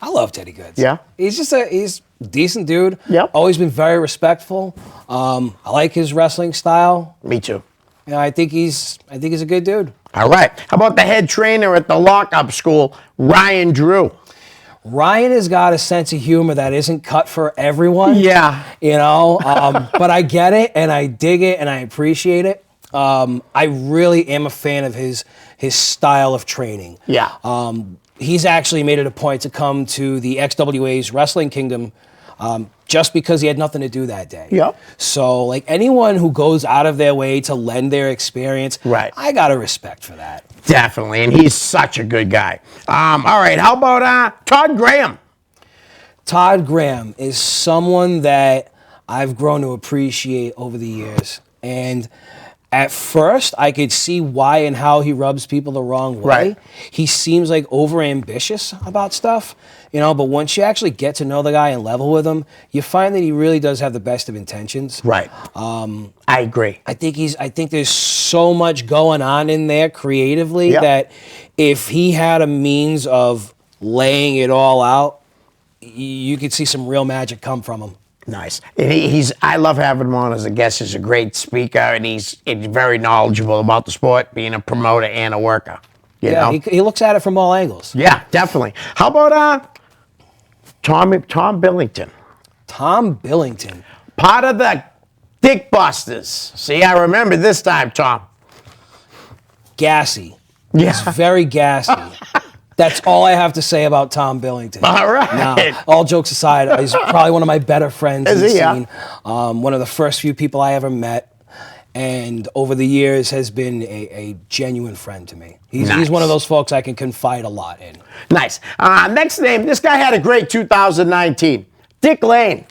I love Teddy Goods. Yeah? He's a decent dude. Yep. Always been very respectful. I like his wrestling style. Me too. I think he's a good dude. All right. How about the head trainer at the lockup school, Ryan Drew? Ryan has got a sense of humor that isn't cut for everyone. Yeah. But I get it, and I dig it, and I appreciate it. I really am a fan of his style of training. Yeah. He's actually made it a point to come to the XWA's Wrestling Kingdom just because he had nothing to do that day. Yep. So, like, anyone who goes out of their way to lend their experience, Right. I got a respect for that. Definitely, and he's such a good guy. All right, how about Todd Graham? Todd Graham is someone that I've grown to appreciate over the years. And at first, I could see why and how he rubs people the wrong way. Right. He seems like overambitious about stuff, but once you actually get to know the guy and level with him, you find that he really does have the best of intentions. Right. I agree. I think there's so much going on in there creatively Yep. that if he had a means of laying it all out, you could see some real magic come from him. Nice. And I love having him on as a guest. He's a great speaker, and he's very knowledgeable about the sport, being a promoter and a worker. You know? He looks at it from all angles. Yeah, definitely. How about Tom Billington? Tom Billington. Part of the Dick Busters. See, I remember this time, Tom. Gassy. Yeah. He's very gassy. That's all I have to say about Tom Billington. All right. Now, all jokes aside, he's probably one of my better friends in the Is he? Yeah. scene. One of the first few people I ever met. And over the years has been a genuine friend to me. He's Nice. one of those folks I can confide a lot in. Nice. Next name, this guy had a great 2019. Dick Lane.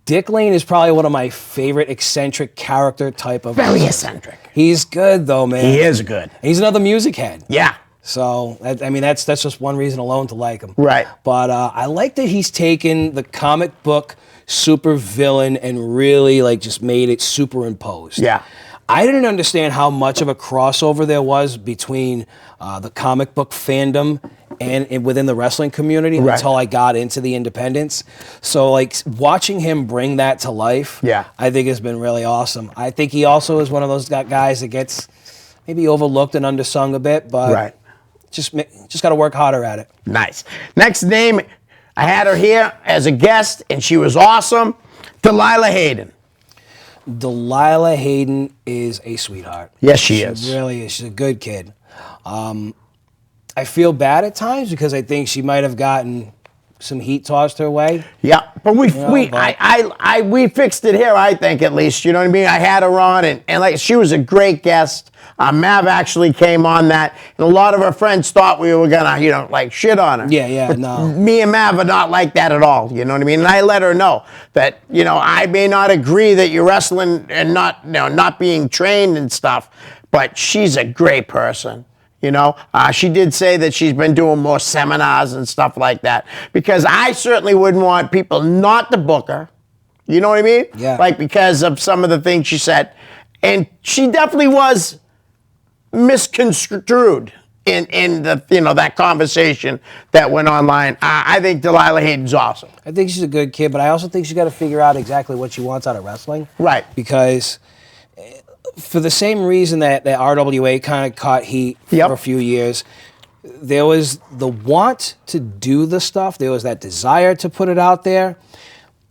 Dick Lane is probably one of my favorite eccentric character type of Very wrestler. eccentric. He's good though, man. He is good. He's another music head. Yeah. So, that's just one reason alone to like him. Right. But I like that he's taken the comic book super villain and really just made it superimposed. Yeah. I didn't understand how much of a crossover there was between the comic book fandom and within the wrestling community Right. until I got into the independents. So watching him bring that to life, Yeah. I think has been really awesome. I think he also is one of those guys that gets maybe overlooked and undersung a bit, but Right. just got to work harder at it. Nice. Next name, I had her here as a guest, and she was awesome. Delilah Hayden. Delilah Hayden is a sweetheart. Yes, she is. She really is. She's a good kid. I feel bad at times because I think she might have gotten some heat tossed her way. Yeah, but we but- we fixed it here. I think at least, you know what I mean. I had her on, and like she was a great guest. Mav actually came on that, and a lot of her friends thought we were gonna, like shit on her. Yeah, But no. me and Mav are not like that at all. You know what I mean? And I let her know that I may not agree that you're wrestling and not being trained and stuff, but she's a great person. She did say that she's been doing more seminars and stuff like that, because I certainly wouldn't want people not to book her. You know what I mean? Yeah. Like, because of some of the things she said. And she definitely was misconstrued in the that conversation that went online. I think Delilah Hayden's awesome. I think she's a good kid, but I also think she's got to figure out exactly what she wants out of wrestling. Right. Because for the same reason that RWA kind of caught heat Yep. for a few years, there was the want to do the stuff. There was that desire to put it out there.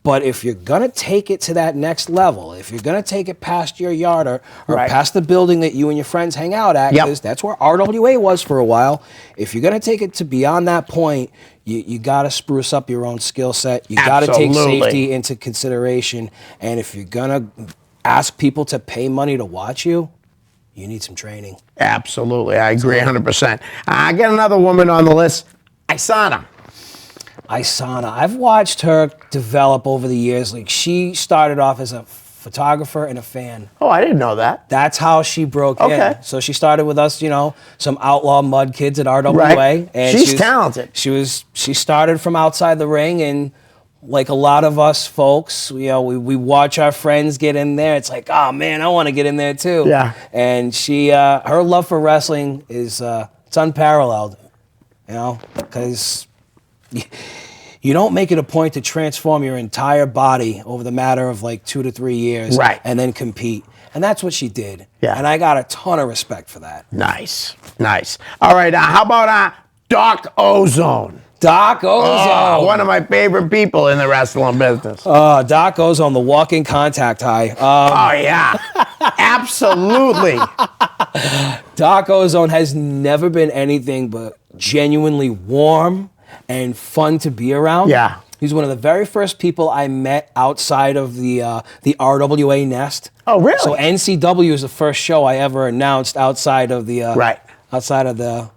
But if you're going to take it to that next level, if you're going to take it past your yard or Right. past the building that you and your friends hang out at, Yep. because that's where RWA was for a while, if you're going to take it to beyond that point, you got to spruce up your own skill set. You got to take Absolutely. safety into consideration. And if you're going to ask people to pay money to watch you, you need some training. Absolutely. I agree 100%. I got another woman on the list, Isana. Isana, I've watched her develop over the years. Like, she started off as a photographer and a fan. Oh, I didn't know that. That's how she broke Okay. in. So she started with us, some outlaw mud kids at RWA. Right. And She's talented. She started from outside the ring, and like a lot of us folks, we watch our friends get in there. It's like, oh man, I want to get in there too. Yeah. And she, her love for wrestling is it's unparalleled, because you don't make it a point to transform your entire body over the matter of like 2 to 3 years, Right. and then compete. And that's what she did. Yeah. And I got a ton of respect for that. Nice. All right, how about Doc Ozone? Doc Ozone. Oh, one of my favorite people in the wrestling business. Doc Ozone, the walking contact high. Oh, yeah. Absolutely. Doc Ozone has never been anything but genuinely warm and fun to be around. Yeah. He's one of the very first people I met outside of the RWA nest. Oh, really? So NCW is the first show I ever announced outside of the Right. outside of the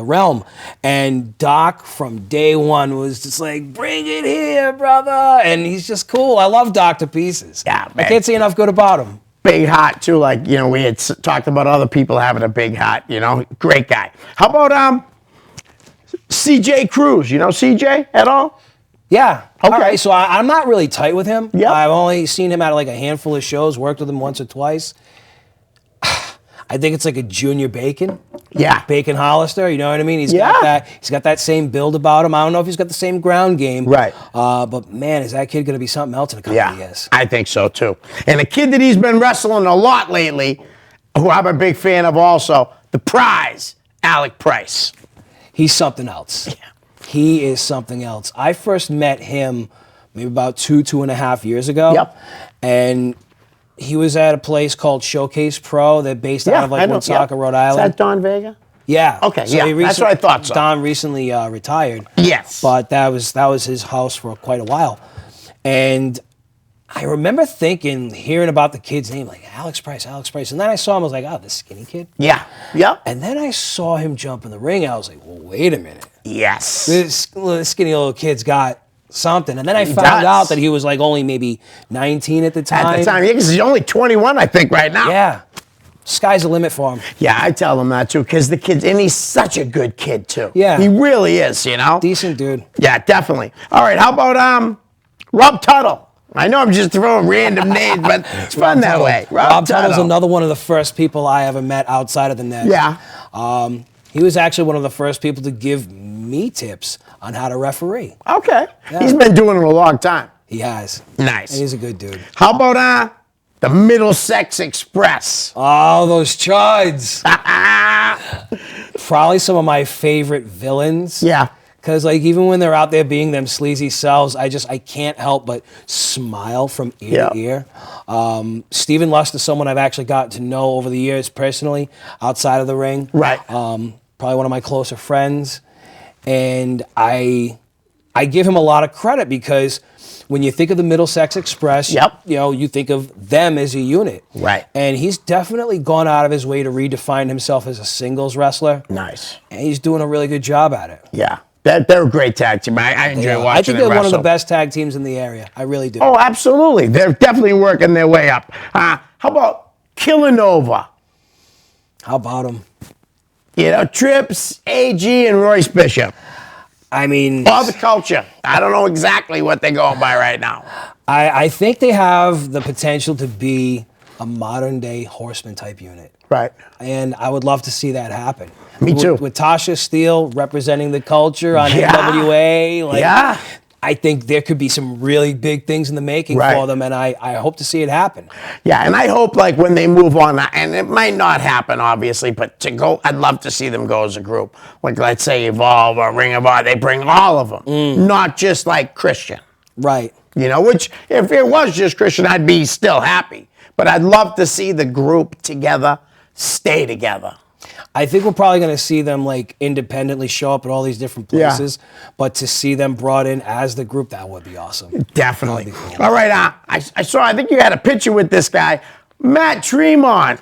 realm. And Doc from day one was just like, bring it here, brother. And he's just cool. I love Doc to pieces. Yeah, I man. can't say enough good about him. Big heart, too. Like, we had talked about other people having a big heart, Great guy. How about CJ Cruz? You know CJ at all? Yeah. Okay. All right, so I'm not really tight with him. Yep. I've only seen him at like a handful of shows, worked with him once or twice. I think it's like a junior Bacon. Yeah. Bacon Hollister, you know what I mean? He's Yeah. got that same build about him. I don't know if he's got the same ground game. Right. But man, is that kid going to be something else in a couple of Yeah, years? I think so, too. And a kid that he's been wrestling a lot lately, who I'm a big fan of also, the Prize, Alec Price. He's something else. Yeah. He is something else. I first met him maybe about 2.5 years ago. Yep. And he was at a place called Showcase Pro. They're based out of I like know. Woonsocket, Yeah. Rhode Is Island. that Don Vega? Yeah. Okay, yeah, that's what I thought so. Don recently retired. Yes. But that was his house for quite a while. And I remember hearing about the kid's name, like Alex Price. And then I saw him, I was like, oh, this skinny kid. Yeah. Yep. And then I saw him jump in the ring, and I was like, well, wait a minute. Yes. This skinny little kid's got something. And then I found does. out that he was like only maybe 19 at the time. At the time, because he's only 21, I think, right now. Yeah. Sky's the limit for him. Yeah, I tell him that, too, because the kid's, and he's such a good kid, too. Yeah. He really is, Decent dude. Yeah, definitely. All right, how about Rob Tuttle? I know I'm just throwing random names, but it's fun that way. Rob Tuttle's Tuttle. another one of the first people I ever met outside of the net. Yeah. He was actually one of the first people to give me tips on how to referee. Okay. Yeah. He's been doing it a long time. He has. Nice. And he's a good dude. How about the Middlesex Express? Oh, those chuds. Probably some of my favorite villains. Yeah. Because like even when they're out there being them sleazy selves, I can't help but smile from ear to ear. Stephen Lust is someone I've actually gotten to know over the years personally, outside of the ring. Right. Probably one of my closer friends, and I I give him a lot of credit because when you think of the Middlesex Express, Yep. you think of them as a unit. Right. And he's definitely gone out of his way to redefine himself as a singles wrestler. Nice. And he's doing a really good job at it. Yeah. They're a great tag team. I enjoy watching I think them they're one of the wrestle. best tag teams in the area. I really do. Oh, absolutely. They're definitely working their way up. How about Killanova? How about him? You know, Trips, AG, and Royce Bishop. I mean, All the culture. I don't know exactly what they're going by right now. I think they have the potential to be a modern day Horseman type unit. Right. And I would love to see that happen. Me too. With Tasha Steele representing the culture on Yeah. NWA. Yeah. I think there could be some really big things in the making Right. for them, and I hope to see it happen. Yeah, and I hope like when they move on, and it might not happen obviously, but to go, I'd love to see them go as a group. Like let's say Evolve or Ring of Honor, they bring all of them, not just like Christian. Right. You know, which if it was just Christian, I'd be still happy. But I'd love to see the group together, stay together. I think we're probably going to see them like independently show up at all these different Yeah. places, but to see them brought in as the group, that would be awesome. Definitely. That'd be cool. All right, I think you had a picture with this guy, Matt Tremont.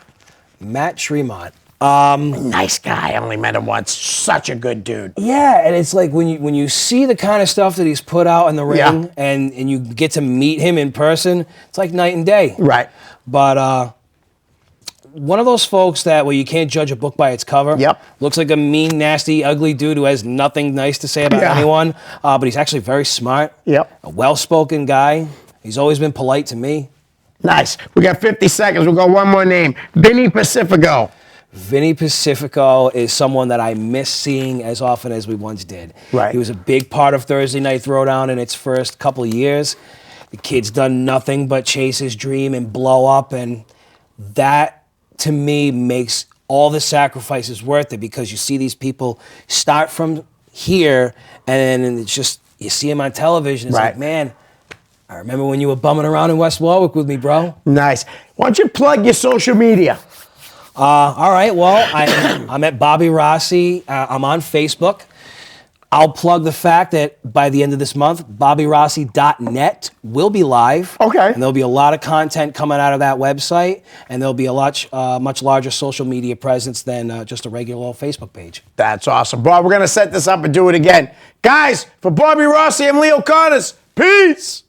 Matt Tremont. Nice guy. I only met him once. Such a good dude. Yeah, and it's like when you see the kind of stuff that he's put out in the ring Yeah. and you get to meet him in person, it's like night and day. Right. But one of those folks that where you can't judge a book by its cover. Yep. Looks like a mean, nasty, ugly dude who has nothing nice to say about Yeah. anyone. But he's actually very smart. Yep. A well-spoken guy. He's always been polite to me. Nice. We got 50 seconds. We'll go one more name. Vinny Pacifico. Vinny Pacifico is someone that I miss seeing as often as we once did. Right. He was a big part of Thursday Night Throwdown in its first couple of years. The kid's done nothing but chase his dream and blow up, and that to me makes all the sacrifices worth it because you see these people start from here and it's just, you see them on television. It's Right. like, man, I remember when you were bumming around in West Warwick with me, bro. Nice. Why don't you plug your social media? All right, well, I'm at Bobby Rossi. I'm on Facebook. I'll plug the fact that by the end of this month, BobbyRossi.net will be live. Okay. And there'll be a lot of content coming out of that website, and there'll be a much larger social media presence than just a regular old Facebook page. That's awesome. Bob, we're going to set this up and do it again. Guys, for Bobby Rossi, I'm Leo Connors. Peace.